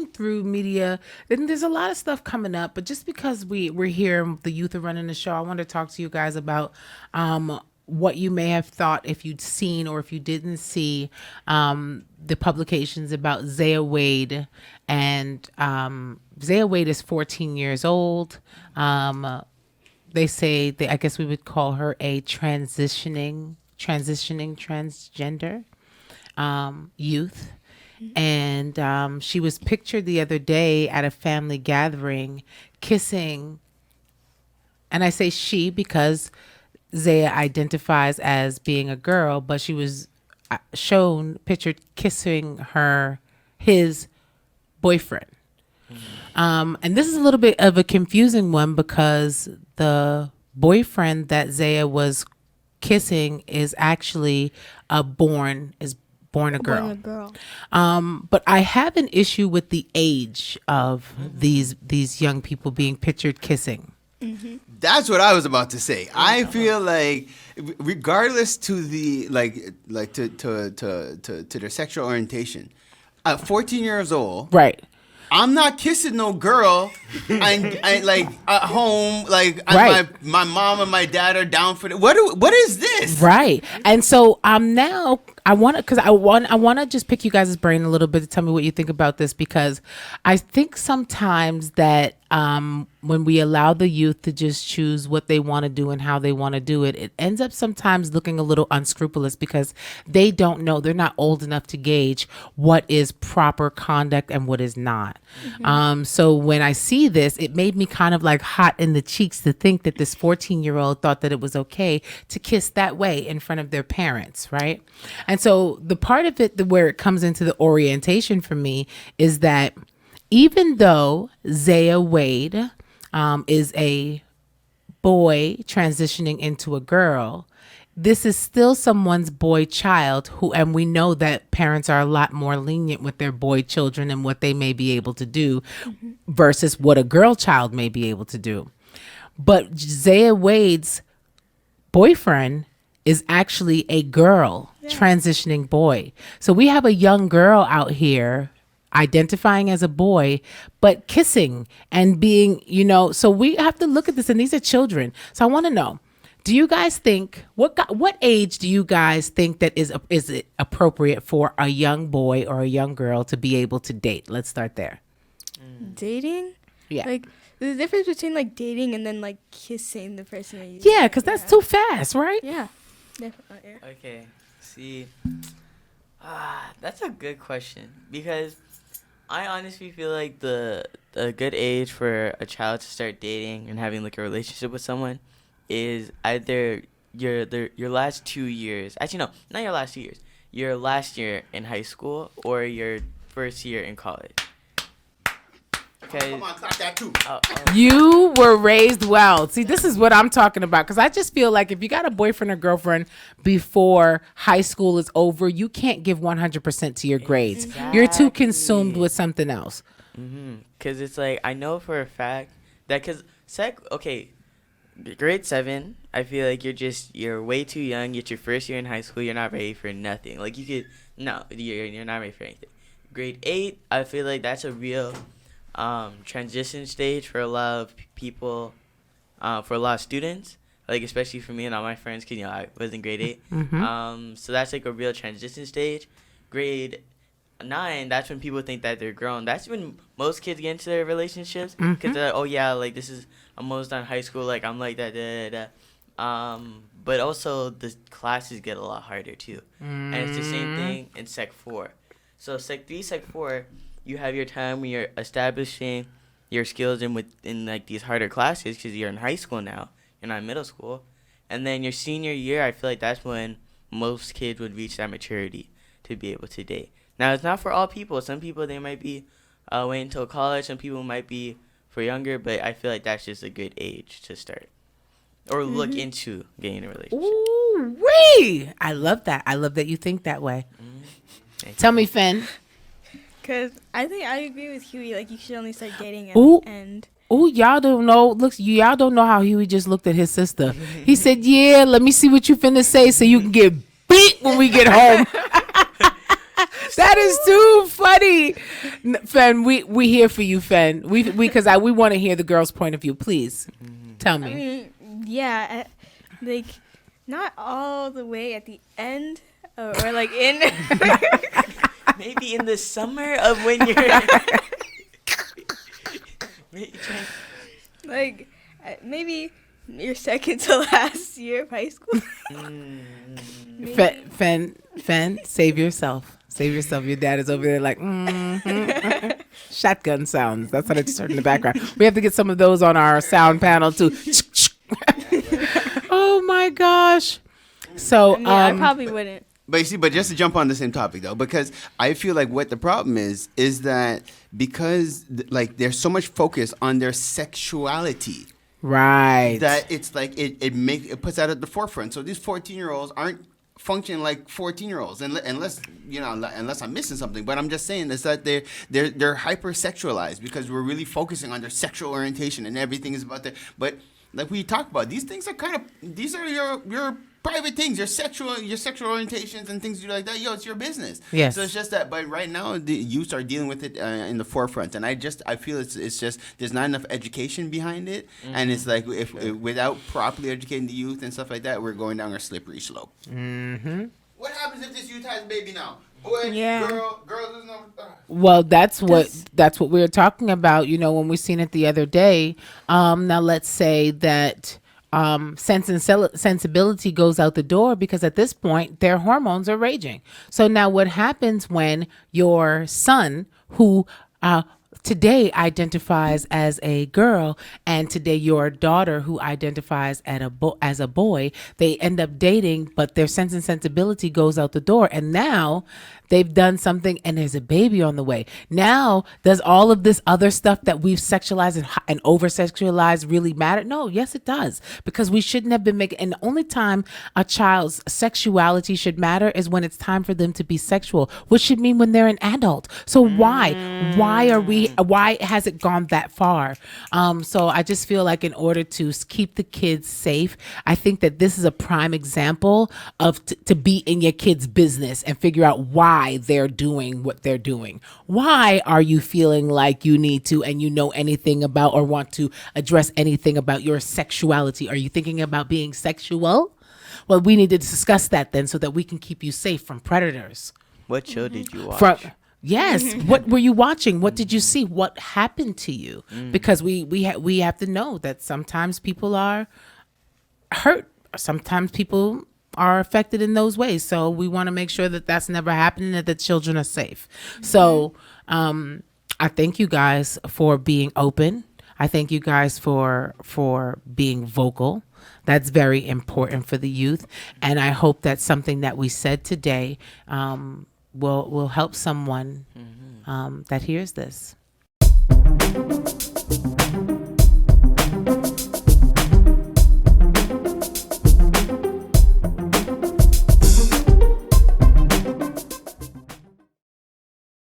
looking through media, and there's a lot of stuff coming up. But just because we're here, and the youth are running the show, I want to talk to you guys about what you may have thought if you'd seen or if you didn't see the publications about Zaya Wade. And Zaya Wade is 14 years old. They say I guess we would call her a transitioning transgender youth. And she was pictured the other day at a family gathering kissing. And I say she because Zaya identifies as being a girl, but she was pictured kissing his boyfriend. And this is a little bit of a confusing one because the boyfriend that Zaya was kissing is actually born a girl. But I have an issue with the age of these young people being pictured kissing. Mm-hmm. That's what I was about to say. I feel like, regardless to the to their sexual orientation, at 14 years old, right? I'm not kissing no girl. I like at home, like right. my mom and my dad are down for it. What is this? Right. And so now I want to just pick you guys' brain a little bit to tell me what you think about this, because I think sometimes that when we allow the youth to just choose what they want to do and how they want to do it, it ends up sometimes looking a little unscrupulous because they don't know. They're not old enough to gauge what is proper conduct and what is not. Mm-hmm. So when I see this, it made me kind of like hot in the cheeks to think that this 14-year-old thought that it was okay to kiss that way in front of their parents, right? And so the part of it where it comes into the orientation for me is that even though Zaya Wade is a boy transitioning into a girl, this is still someone's boy child and we know that parents are a lot more lenient with their boy children and what they may be able to do versus what a girl child may be able to do. But Zaya Wade's boyfriend is actually a girl transitioning boy. So we have a young girl out here identifying as a boy, but kissing and being, so we have to look at this, and these are children. So I want to know, do you guys think, what age do you guys think that is it appropriate for a young boy or a young girl to be able to date? Let's start there. Dating? Yeah. Like, the difference between like dating and then like kissing the person that you yeah, because that's too fast, right? Yeah, definitely. Yeah. Okay, see, that's a good question, because I honestly feel like the good age for a child to start dating and having like a relationship with someone is either your last 2 years. Actually, no, not your last 2 years. Your last year in high school or your first year in college. Come on, clap that too. You were raised well. See, this is what I'm talking about, because I just feel like if you got a boyfriend or girlfriend before high school is over, you can't give 100% to your grades. Exactly. You're too consumed with something else. Because it's like, I know for a fact that grade 7, I feel like you're way too young. It's your first year in high school. You're not ready for nothing. Like you're not ready for anything. Grade 8, I feel like that's a real transition stage for a lot of people, for a lot of students, like especially for me and all my friends, because I was in grade 8. So that's like a real transition stage. Grade 9, that's when people think that they're grown. That's when most kids get into their relationships, because they're like, oh yeah, like this is almost done high school, like I'm like that. But also the classes get a lot harder too, and it's the same thing in Sec 4. So Sec 3, Sec 4, you have your time when you're establishing your skills in like these harder classes, because you're in high school now, you're not in middle school. And then your senior year, I feel like that's when most kids would reach that maturity to be able to date. Now, it's not for all people. Some people, they might be waiting until college. Some people might be for younger, but I feel like that's just a good age to start or look into getting a relationship. Ooh-wee! I love that. I love that you think that way. Tell me, Finn. Because I think I agree with Huey. Like, you should only start dating at the end. Oh, y'all don't know. Look, y'all don't know how Huey just looked at his sister. He said, "Yeah, let me see what you finna say, so you can get beat when we get home." That is too funny. Fen, we here for you, Fen. We because we want to hear the girl's point of view. Please tell I me. mean, yeah, like not all the way at the end, or like in. Maybe in the summer of when you're like maybe your second to last year of high school. Fen, save yourself. Save yourself. Your dad is over there like, shotgun sounds. That's what it's heard in the background. We have to get some of those on our sound panel too. Oh my gosh. So I probably wouldn't. But you see, but just to jump on the same topic though, because I feel like what the problem is that because like there's so much focus on their sexuality, right, that it's like it puts that at the forefront. So these 14-year-olds aren't functioning like 14-year-olds, unless I'm missing something. But I'm just saying is that they're hypersexualized because we're really focusing on their sexual orientation and everything is about that. But like we talked about, these things are these are your private things, your sexual orientations and things like that. It's your business. Yes. So it's just that, but right now the youth are dealing with it in the forefront, and I feel it's just there's not enough education behind it, and it's like if without properly educating the youth and stuff like that, we're going down a slippery slope. Mm-hmm. What happens if this youth has a baby now? Boy, girl doesn't know. Well, that's what we were talking about. When we seen it the other day. Now let's say that. Sense and sensibility goes out the door because at this point their hormones are raging. So now what happens when your son, who today identifies as a girl, and today your daughter, who identifies as a boy, they end up dating, but their sense and sensibility goes out the door, and now they've done something and there's a baby on the way. Now, does all of this other stuff that we've sexualized and over-sexualized really matter? No, yes, it does. Because we shouldn't have been making, and the only time a child's sexuality should matter is when it's time for them to be sexual, which should mean when they're an adult. So why has it gone that far? So I just feel like in order to keep the kids safe, I think that this is a prime example of to be in your kid's business and figure out why they're doing what they're doing. Why are you feeling like you need to and you know anything about or want to address anything about your sexuality? Are you thinking about being sexual? Well, we need to discuss that then so that we can keep you safe from predators. What show did you watch? Yes. What were you watching? What did you see? What happened to you? Because we have to know that sometimes people are hurt. Sometimes people are affected in those ways. So we want to make sure that that's never happening and that the children are safe. So I thank you guys for being open. I thank you guys for being vocal. That's very important for the youth. And I hope that something that we said today will help someone that hears this.